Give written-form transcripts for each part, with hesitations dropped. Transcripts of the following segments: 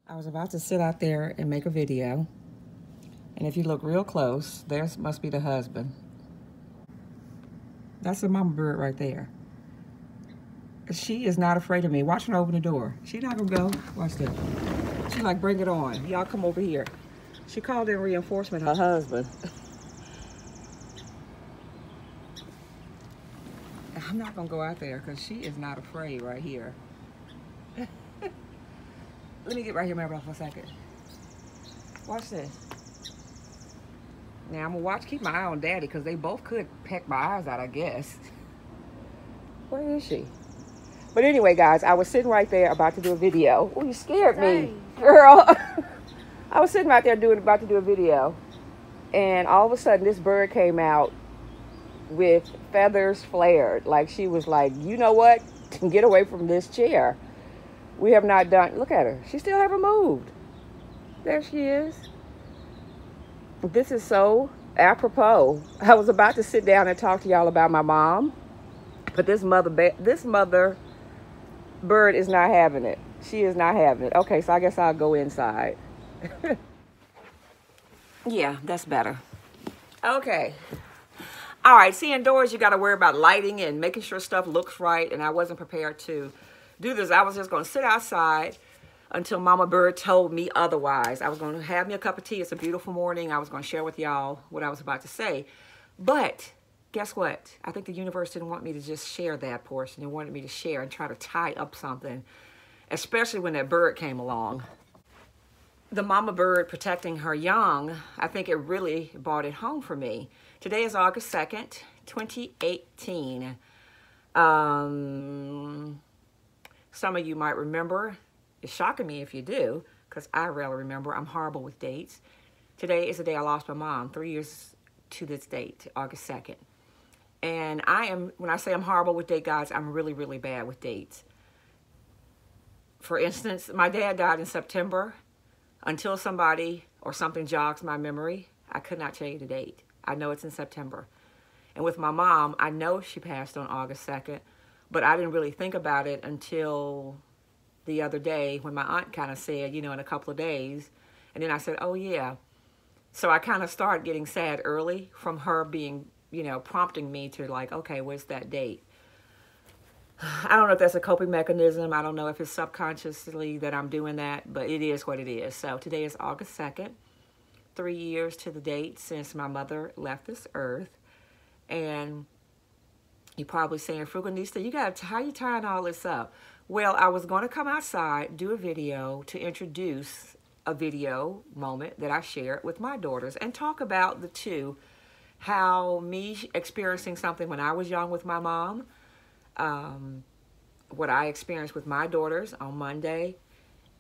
I was about to sit out there and make a video, and if you look real close, there must be the husband. That's the mama bird right there. She is not afraid of me. Watch her open the door. She not gonna go. Watch this. She like, bring it on. Y'all come over here. She called in reinforcement, her husband. I'm not gonna go out there because she is not afraid right here. Let me get right here, Maribel, for a second. Watch this. Now I'm gonna watch, keep my eye on Daddy because they both could peck my eyes out, I guess. Where is she? But anyway, guys, I was sitting right there about to do a video. Oh, you scared me, girl. I was sitting right there about to do a video, and all of a sudden this bird came out with feathers flared. Like she was like, you know what? Get away from this chair. We have not done, look at her. She still haven't moved. There she is. This is so apropos. I was about to sit down and talk to y'all about my mom, but this mother bird is not having it. She is not having it. Okay, so I guess I'll go inside. Yeah, that's better. Okay. All right, see, indoors you got to worry about lighting and making sure stuff looks right, and I wasn't prepared to do this. I was just going to sit outside until Mama Bird told me otherwise. I was going to have me a cup of tea. It's a beautiful morning. I was going to share with y'all what I was about to say. But guess what? I think the universe didn't want me to just share that portion. It wanted me to share and try to tie up something, especially when that bird came along. The mama bird protecting her young, I think it really brought it home for me. Today is August 2nd, 2018. Some of you might remember. It's shocking me if you do, because I rarely remember. I'm horrible with dates. Today is the day I lost my mom, 3 years to this date, August 2nd. And when I say I'm horrible with date, guys, I'm really, really bad with dates. For instance, my dad died in September. Until somebody or something jogs my memory, I could not tell you the date. I know it's in September. And with my mom, I know she passed on August 2nd, but I didn't really think about it until the other day when my aunt kind of said, you know, in a couple of days. And then I said, oh, yeah. So I kind of started getting sad early from her being, you know, prompting me to like, okay, where's that date? I don't know if that's a coping mechanism. I don't know if it's subconsciously that I'm doing that, but it is what it is. So today is August 2nd, 3 years to the date since my mother left this earth. And you're probably saying, Frugalnista, how you tying all this up? Well, I was going to come outside, do a video to introduce a video moment that I shared with my daughters and talk about the two, how me experiencing something when I was young with my mom, what I experienced with my daughters on Monday.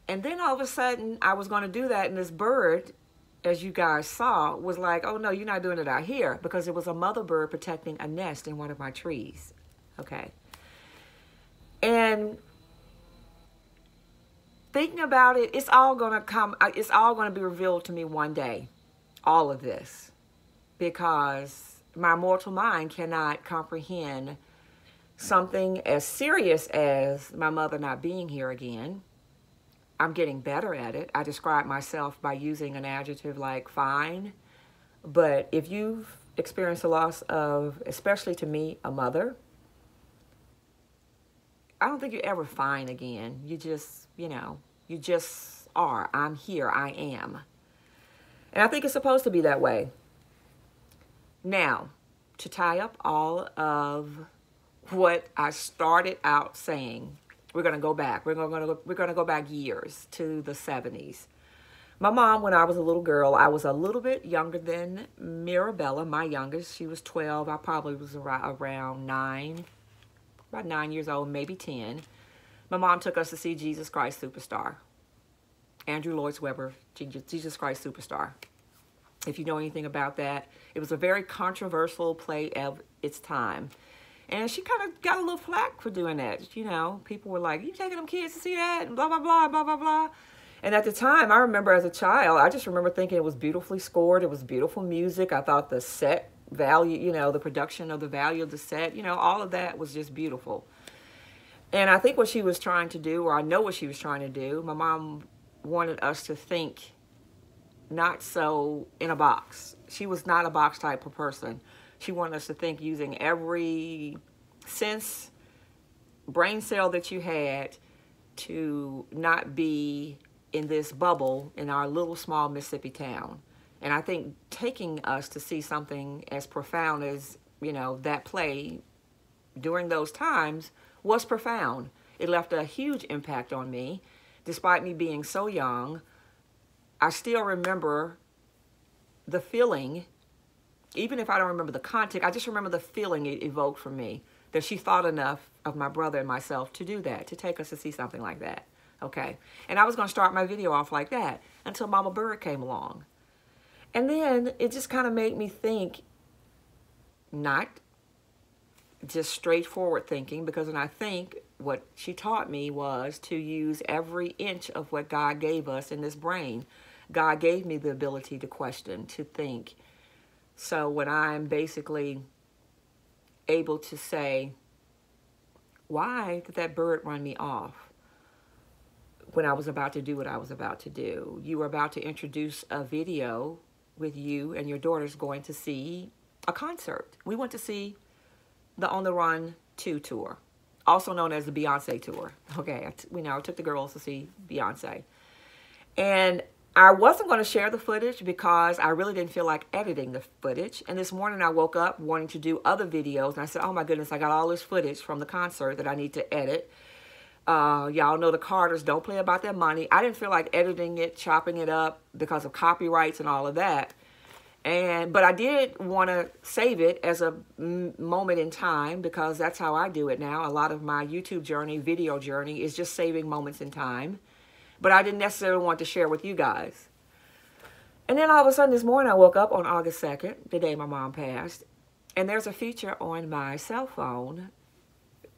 And then all of a sudden I was going to do that, and this bird, as you guys saw, was like, oh no, you're not doing it out here, because it was a mother bird protecting a nest in one of my trees. Okay. And thinking about it, it's all going to be revealed to me one day, all of this, because my mortal mind cannot comprehend something as serious as my mother not being here again. I'm getting better at it. I describe myself by using an adjective like fine. But if you've experienced a loss of, especially to me, a mother, I don't think you're ever fine again. You just, you know, you just are. I'm here. I am. And I think it's supposed to be that way. Now, to tie up all of what I started out saying, we're going to go back. We're going to go back years to the 70s. My mom, when I was a little girl, I was a little bit younger than Mirabella, my youngest. She was 12. I probably was around 9, about 9 years old, maybe 10. My mom took us to see Jesus Christ Superstar. Andrew Lloyd Webber, Jesus Christ Superstar. If you know anything about that, it was a very controversial play of its time. And she kind of got a little flack for doing that. You know, people were like, you taking them kids to see that? And blah, blah, blah, blah, blah, blah. And at the time, I remember as a child, I just remember thinking it was beautifully scored. It was beautiful music. I thought the set value, you know, the production of the value of the set, you know, all of that was just beautiful. And I think what she was trying to do, or I know what she was trying to do, my mom wanted us to think not so in a box. She was not a box type of person. She wanted us to think using every sense, brain cell that you had to not be in this bubble in our little small Mississippi town. And I think taking us to see something as profound as, you know, that play during those times was profound. It left a huge impact on me. Despite me being so young, I still remember the feeling, even if I don't remember the content, I just remember the feeling it evoked for me, that she thought enough of my brother and myself to do that, to take us to see something like that, okay? And I was going to start my video off like that until Mama Bird came along. And then it just kind of made me think, not just straightforward thinking, because when I think, what she taught me was to use every inch of what God gave us in this brain. God gave me the ability to question, to think. So when I'm basically able to say, why did that bird run me off when I was about to do what I was about to do? You were about to introduce a video with you and your daughters going to see a concert. We went to see the On the Run 2 tour, also known as the Beyonce tour. Okay, I took the girls to see Beyonce. And I wasn't going to share the footage because I really didn't feel like editing the footage. And this morning I woke up wanting to do other videos. And I said, oh my goodness, I got all this footage from the concert that I need to edit. Y'all know the Carters don't play about their money. I didn't feel like editing it, chopping it up because of copyrights and all of that. But I did want to save it as a moment in time, because that's how I do it now. A lot of my YouTube journey, video journey, is just saving moments in time. But I didn't necessarily want to share with you guys. And then all of a sudden this morning I woke up on August 2nd, the day my mom passed, and there's a feature on my cell phone,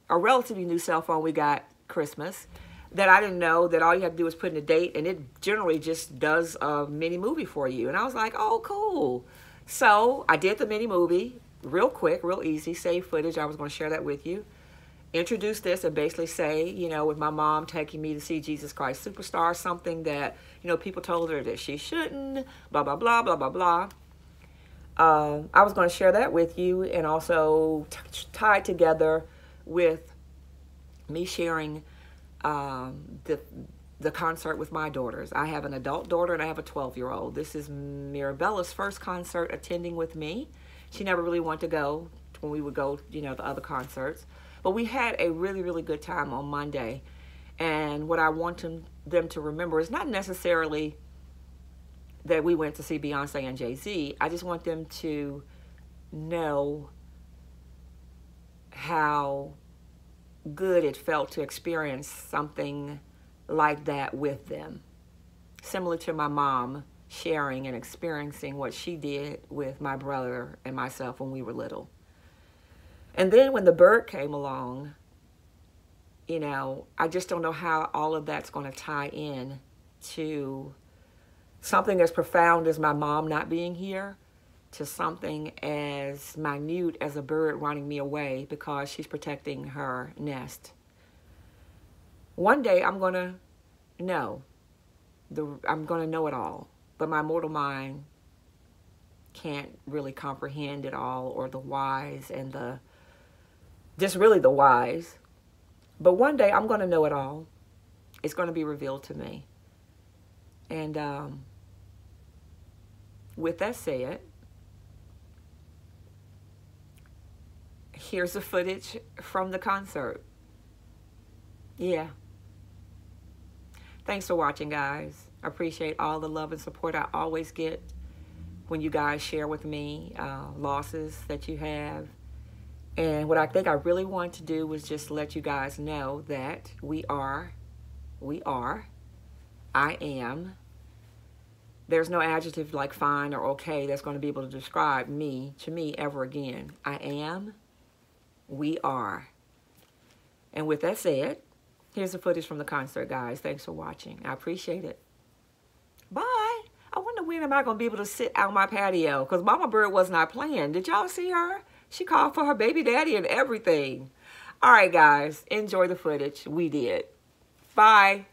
a relatively new cell phone we got Christmas, that I didn't know that all you have to do is put in a date, and it generally just does a mini movie for you. And I was like, oh, cool. So I did the mini movie real quick, real easy, save footage. I was going to share that with you. Introduce this and basically say, you know, with my mom taking me to see Jesus Christ Superstar, something that, you know, people told her that she shouldn't, blah, blah, blah, blah, blah, blah. I was going to share that with you, and also tied together with me sharing the concert with my daughters. I have an adult daughter and I have a 12-year-old. This is Mirabella's first concert attending with me. She never really wanted to go when we would go, you know, the other concerts. But we had a really, really good time on Monday. And what I want them to remember is not necessarily that we went to see Beyonce and Jay-Z. I just want them to know how good it felt to experience something like that with them. Similar to my mom sharing and experiencing what she did with my brother and myself when we were little. And then when the bird came along, you know, I just don't know how all of that's going to tie in to something as profound as my mom not being here, to something as minute as a bird running me away because she's protecting her nest. One day I'm going to know. I'm going to know it all. But my mortal mind can't really comprehend it all, or the whys and just really the whys. But one day I'm going to know it all. It's going to be revealed to me. And with that said, here's the footage from the concert. Yeah. Thanks for watching, guys. I appreciate all the love and support I always get when you guys share with me losses that you have. And what I think I really want to do was just let you guys know that we are, I am. There's no adjective like fine or okay that's going to be able to describe me to me ever again. I am, we are. And with that said, here's the footage from the concert, guys. Thanks for watching. I appreciate it. Bye. I wonder when am I going to be able to sit out my patio, because Mama Bird was not playing. Did y'all see her? She called for her baby daddy and everything. All right, guys. Enjoy the footage. We did. Bye.